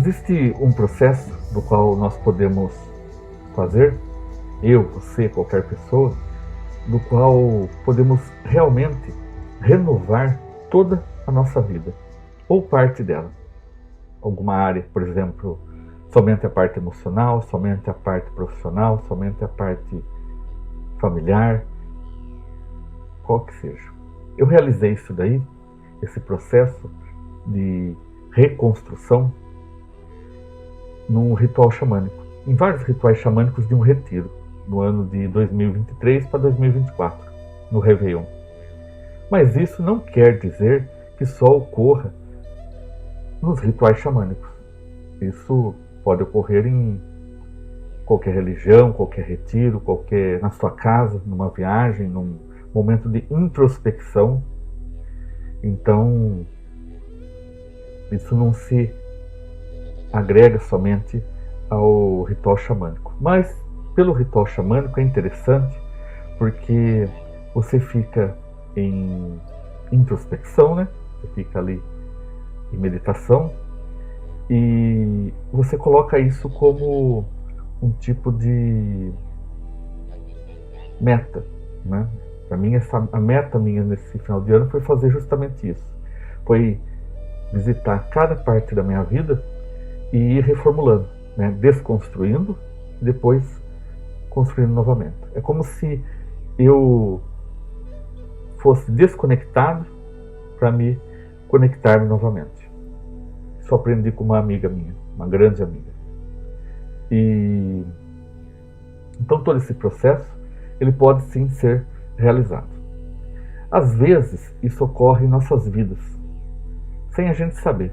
Existe um processo do qual nós podemos fazer, eu, você, qualquer pessoa, do qual podemos realmente renovar toda a nossa vida, ou parte dela. Alguma área, por exemplo, somente a parte emocional, somente a parte profissional, somente a parte familiar, qual que seja. Eu realizei isso daí, esse processo de reconstrução, num ritual xamânico, em vários rituais xamânicos de um retiro, no ano de 2023 para 2024, no Réveillon. Mas isso não quer dizer que só ocorra nos rituais xamânicos. Isso pode ocorrer em qualquer religião, qualquer retiro, na sua casa, numa viagem, num momento de introspecção. Então, isso não se agrega somente ao ritual xamânico. Mas, pelo ritual xamânico é interessante porque você fica em introspecção, né? Você fica ali em meditação e você coloca isso como um tipo de meta, né? Para mim, a meta minha nesse final de ano foi fazer justamente isso. Foi visitar cada parte da minha vida e ir reformulando, né? Desconstruindo e depois construindo novamente. É como se eu fosse desconectado para me conectar novamente. Isso aprendi com uma amiga minha, uma grande amiga. E então todo esse processo ele pode sim ser realizado. Às vezes isso ocorre em nossas vidas, sem a gente saber.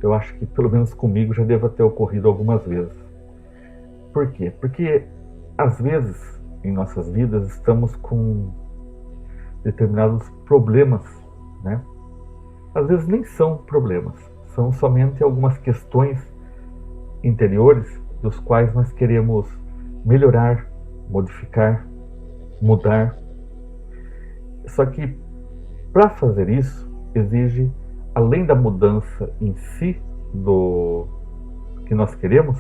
Eu acho que pelo menos comigo já deva ter ocorrido algumas vezes. Por quê? Porque às vezes em nossas vidas estamos com determinados problemas, né? Às vezes nem são problemas, são somente algumas questões interiores dos quais nós queremos melhorar, modificar, mudar. Só que para fazer isso exige, além da mudança em si do que nós queremos,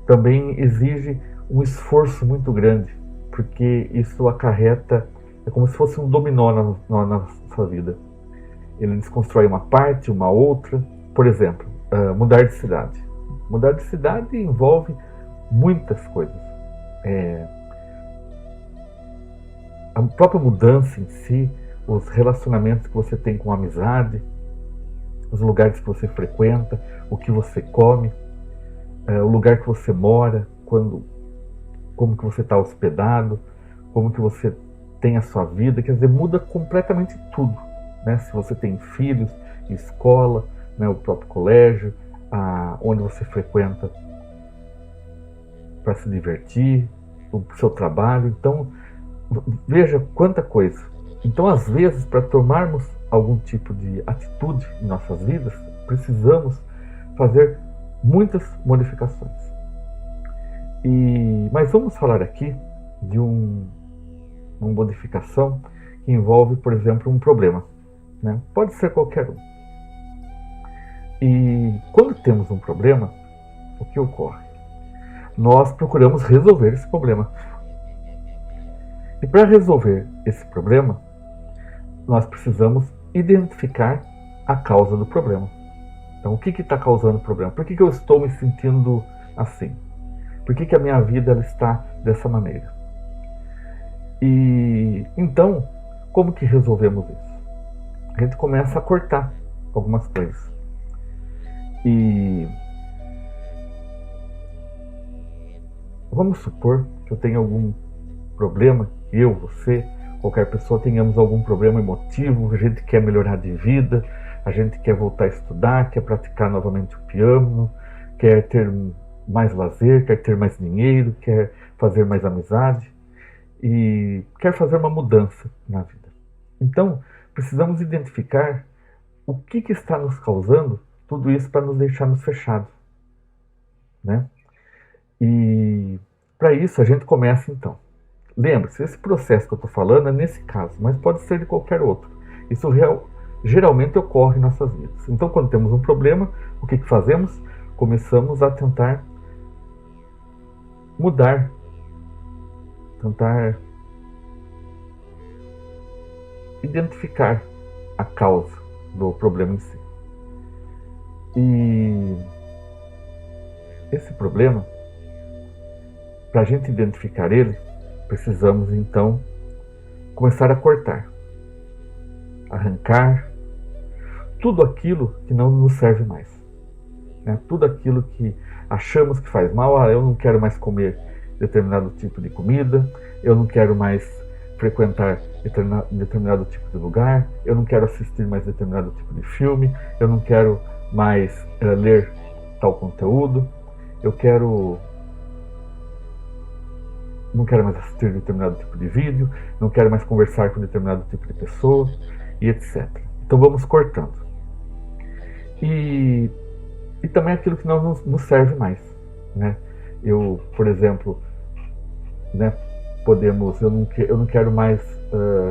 também exige um esforço muito grande, porque isso acarreta, é como se fosse um dominó na nossa vida. Ele desconstrói uma parte, uma outra. Por exemplo, mudar de cidade. Mudar de cidade envolve muitas coisas. A própria mudança em si, os relacionamentos que você tem com a amizade, os lugares que você frequenta, o que você come, o lugar que você mora, como que você está hospedado, como que você tem a sua vida, quer dizer, muda completamente tudo, né? Se você tem filhos, escola, né, o próprio colégio, onde você frequenta para se divertir, o seu trabalho. Então, veja quanta coisa. Então, às vezes, para tomarmos algum tipo de atitude em nossas vidas, precisamos fazer muitas modificações. Mas vamos falar aqui de uma modificação que envolve, por exemplo, um problema, né? Pode ser qualquer um. E quando temos um problema, o que ocorre? Nós procuramos resolver esse problema. E para resolver esse problema, nós precisamos identificar a causa do problema. Então, o que está causando o problema? Por que eu estou me sentindo assim? Por que a minha vida ela está dessa maneira? E então, como que resolvemos isso? A gente começa a cortar algumas coisas. E vamos supor que eu tenha algum problema, eu, você, qualquer pessoa tenhamos algum problema emotivo, a gente quer melhorar de vida, a gente quer voltar a estudar, quer praticar novamente o piano, quer ter mais lazer, quer ter mais dinheiro, quer fazer mais amizade e quer fazer uma mudança na vida. Então, precisamos identificar o que está nos causando tudo isso para nos deixarmos fechados, né? E para isso a gente começa então. Lembre-se, esse processo que eu estou falando é nesse caso, mas pode ser de qualquer outro. Isso geralmente ocorre em nossas vidas. Então, quando temos um problema, o que fazemos? Começamos a tentar mudar, tentar identificar a causa do problema em si. E esse problema, para a gente identificar ele, precisamos então começar a cortar, arrancar tudo aquilo que não nos serve mais, né? Tudo aquilo que achamos que faz mal. Eu não quero mais comer determinado tipo de comida, eu não quero mais frequentar determinado tipo de lugar, eu não quero assistir mais determinado tipo de filme, eu não quero mais ler tal conteúdo, não quero mais assistir determinado tipo de vídeo, não quero mais conversar com determinado tipo de pessoa, e etc. Então vamos cortando. E também aquilo que não nos serve mais, né? Eu, por exemplo, né, eu não quero mais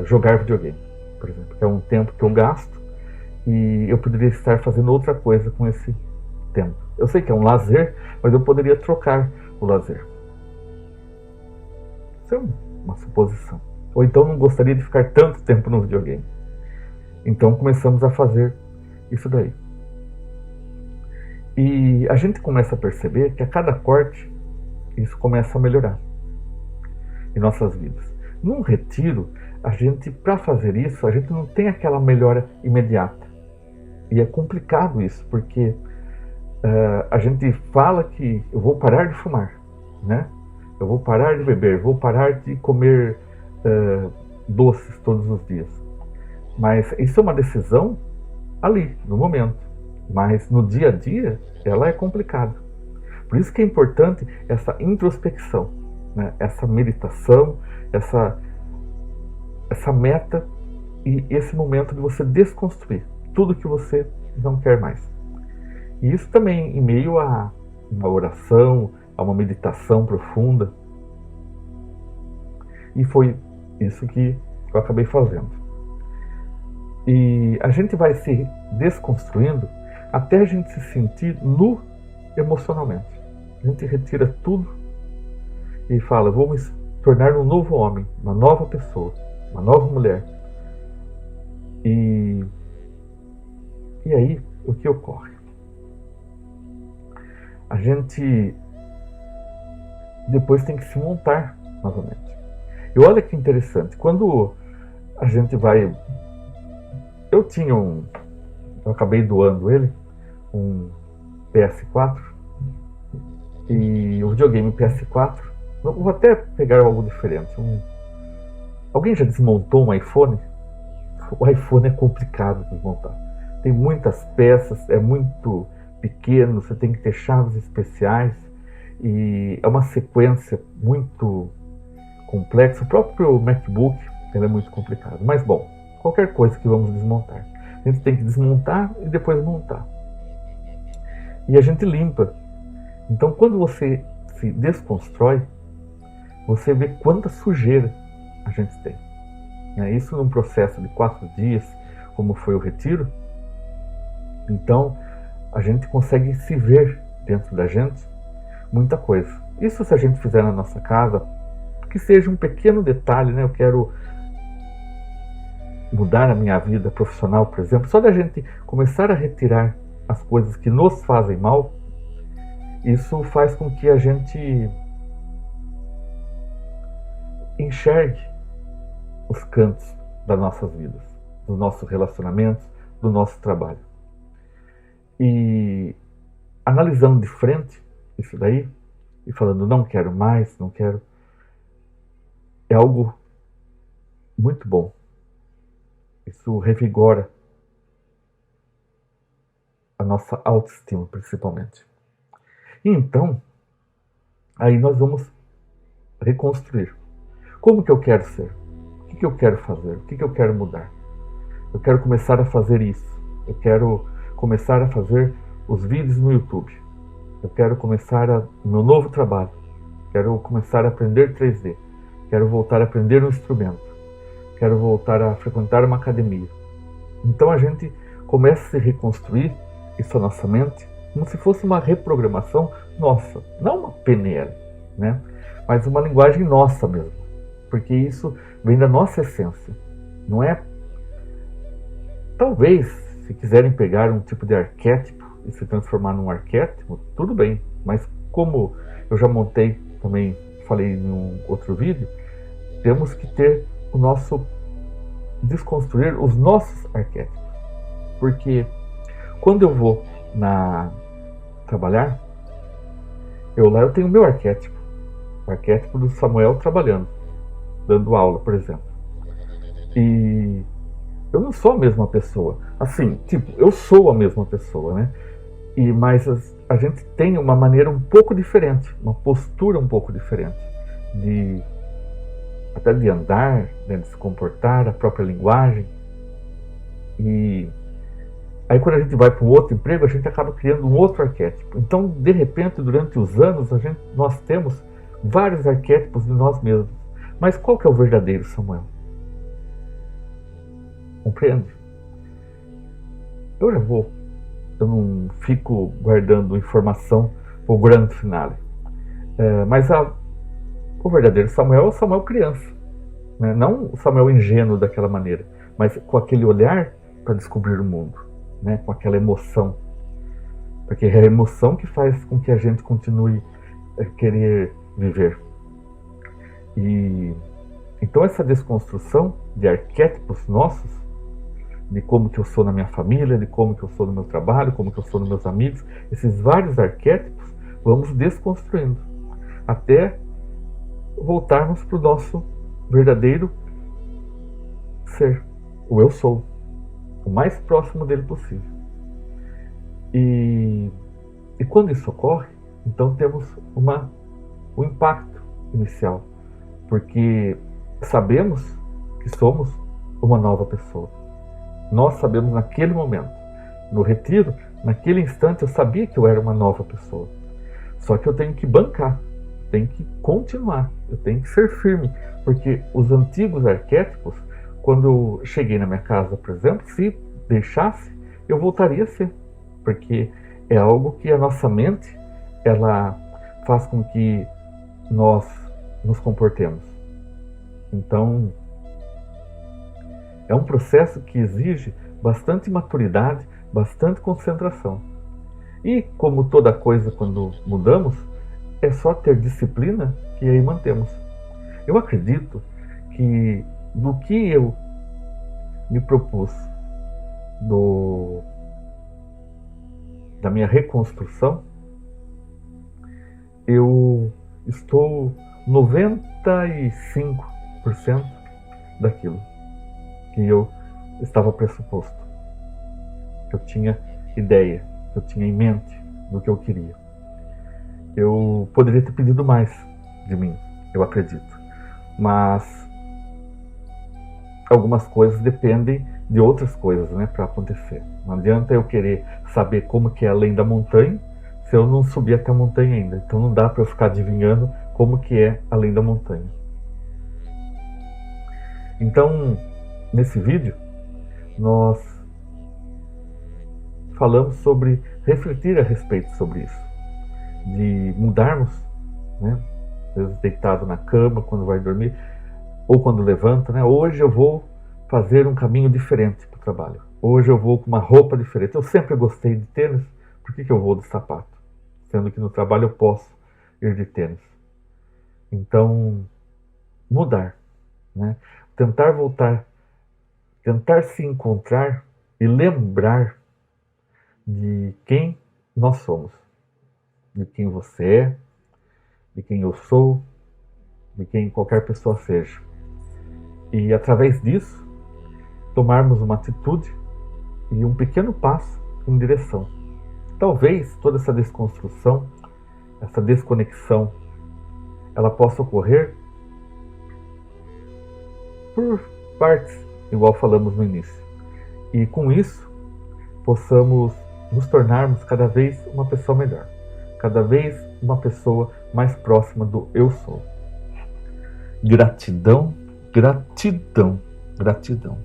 jogar videogame, por exemplo, que é um tempo que eu gasto e eu poderia estar fazendo outra coisa com esse tempo. Eu sei que é um lazer, mas eu poderia trocar o lazer. Isso é uma suposição. Ou então não gostaria de ficar tanto tempo no videogame. Então começamos a fazer isso daí. E a gente começa a perceber que a cada corte, isso começa a melhorar em nossas vidas. Num retiro, para fazer isso, a gente não tem aquela melhora imediata. E é complicado isso, porque a gente fala que eu vou parar de fumar, né? Eu vou parar de beber, vou parar de comer doces todos os dias. Mas isso é uma decisão ali, no momento. Mas no dia a dia, ela é complicada. Por isso que é importante essa introspecção, né? Essa meditação, essa meta e esse momento de você desconstruir tudo que você não quer mais. E isso também em meio a uma oração, a uma meditação profunda. E foi isso que eu acabei fazendo. E a gente vai se desconstruindo até a gente se sentir nu emocionalmente. A gente retira tudo e fala, vou me tornar um novo homem, uma nova pessoa, uma nova mulher. E aí, o que ocorre? A gente depois tem que se montar novamente. E olha que interessante, quando a gente vai... Eu acabei doando ele, um PS4, e o videogame PS4, vou até pegar algo diferente. Alguém já desmontou um iPhone? O iPhone é complicado de desmontar. Tem muitas peças, é muito pequeno, você tem que ter chaves especiais, e é uma sequência muito complexa. O próprio MacBook ele é muito complicado. Mas bom, qualquer coisa que vamos desmontar, a gente tem que desmontar e depois montar. E a gente limpa. Então quando você se desconstrói, você vê quanta sujeira a gente tem. Isso num processo de 4 dias, como foi o retiro. Então a gente consegue se ver dentro da gente muita coisa. Isso se a gente fizer na nossa casa, que seja um pequeno detalhe, né? Eu quero mudar a minha vida profissional, por exemplo, só da gente começar a retirar as coisas que nos fazem mal, isso faz com que a gente enxergue os cantos das nossas vidas, dos nossos relacionamentos, do nosso trabalho. E analisando de frente isso daí, e falando, não quero mais, não quero, é algo muito bom. Isso revigora a nossa autoestima, principalmente. E então, aí nós vamos reconstruir. Como que eu quero ser? O que eu quero fazer? O que eu quero mudar? Eu quero começar a fazer isso. Eu quero começar a fazer os vídeos no YouTube. Eu quero começar o meu novo trabalho. Quero começar a aprender 3D. Quero voltar a aprender um instrumento. Quero voltar a frequentar uma academia. Então a gente começa a se reconstruir isso na nossa mente como se fosse uma reprogramação nossa, não uma PNL, né? Mas uma linguagem nossa mesmo, porque isso vem da nossa essência, não é? Talvez, se quiserem pegar um tipo de arquétipo e se transformar num arquétipo, tudo bem, mas como eu já montei, também falei em um outro vídeo, temos que ter o nosso, desconstruir os nossos arquétipos, porque quando eu vou trabalhar, eu tenho o meu arquétipo, o arquétipo do Samuel trabalhando, dando aula, por exemplo, e eu não sou a mesma pessoa, assim, tipo, eu sou a mesma pessoa, né? Mas a gente tem uma maneira um pouco diferente, uma postura um pouco diferente, até de andar, né, de se comportar, a própria linguagem. E aí quando a gente vai para um outro emprego, a gente acaba criando um outro arquétipo. Então, de repente, durante os anos, nós temos vários arquétipos de nós mesmos. Mas qual que é o verdadeiro Samuel? Compreende? Eu não fico guardando informação para o grande finale. Mas o verdadeiro Samuel é o Samuel criança, né? Não o Samuel ingênuo daquela maneira, mas com aquele olhar para descobrir o mundo, né? Com aquela emoção, porque é a emoção que faz com que a gente continue a querer viver. E então essa desconstrução de arquétipos nossos, de como que eu sou na minha família, de como que eu sou no meu trabalho, como que eu sou nos meus amigos, esses vários arquétipos, vamos desconstruindo até voltarmos para o nosso verdadeiro ser, o eu sou, o mais próximo dele possível. E quando isso ocorre, então temos um impacto inicial, porque sabemos que somos uma nova pessoa. Nós sabemos naquele momento, no retiro, naquele instante eu sabia que eu era uma nova pessoa. Só que eu tenho que bancar, tenho que continuar, eu tenho que ser firme, porque os antigos arquétipos, quando eu cheguei na minha casa, por exemplo, se deixasse, eu voltaria a ser, porque é algo que a nossa mente, ela faz com que nós nos comportemos. Então, é um processo que exige bastante maturidade, bastante concentração. E, como toda coisa quando mudamos, é só ter disciplina que aí mantemos. Eu acredito que do que eu me propus da minha reconstrução, eu estou 95% daquilo que eu estava pressuposto, que eu tinha ideia, que eu tinha em mente do que eu queria. Eu poderia ter pedido mais de mim, eu acredito, mas algumas coisas dependem de outras coisas, né, para acontecer. Não adianta eu querer saber como que é além da montanha se eu não subir até a montanha ainda. Então não dá para eu ficar adivinhando como que é além da montanha. Então, nesse vídeo, nós falamos sobre refletir a respeito sobre isso, de mudarmos, né? Às vezes deitado na cama quando vai dormir, ou quando levanta, né? Hoje eu vou fazer um caminho diferente para o trabalho. Hoje eu vou com uma roupa diferente. Eu sempre gostei de tênis, por que eu vou de sapato? Sendo que no trabalho eu posso ir de tênis. Então, mudar, né? Tentar voltar, tentar se encontrar e lembrar de quem nós somos, de quem você é, de quem eu sou, de quem qualquer pessoa seja. E através disso, tomarmos uma atitude e um pequeno passo em direção. Talvez toda essa desconstrução, essa desconexão, ela possa ocorrer por partes, igual falamos no início. E com isso, possamos nos tornarmos cada vez uma pessoa melhor, cada vez uma pessoa mais próxima do eu sou. Gratidão, gratidão, gratidão.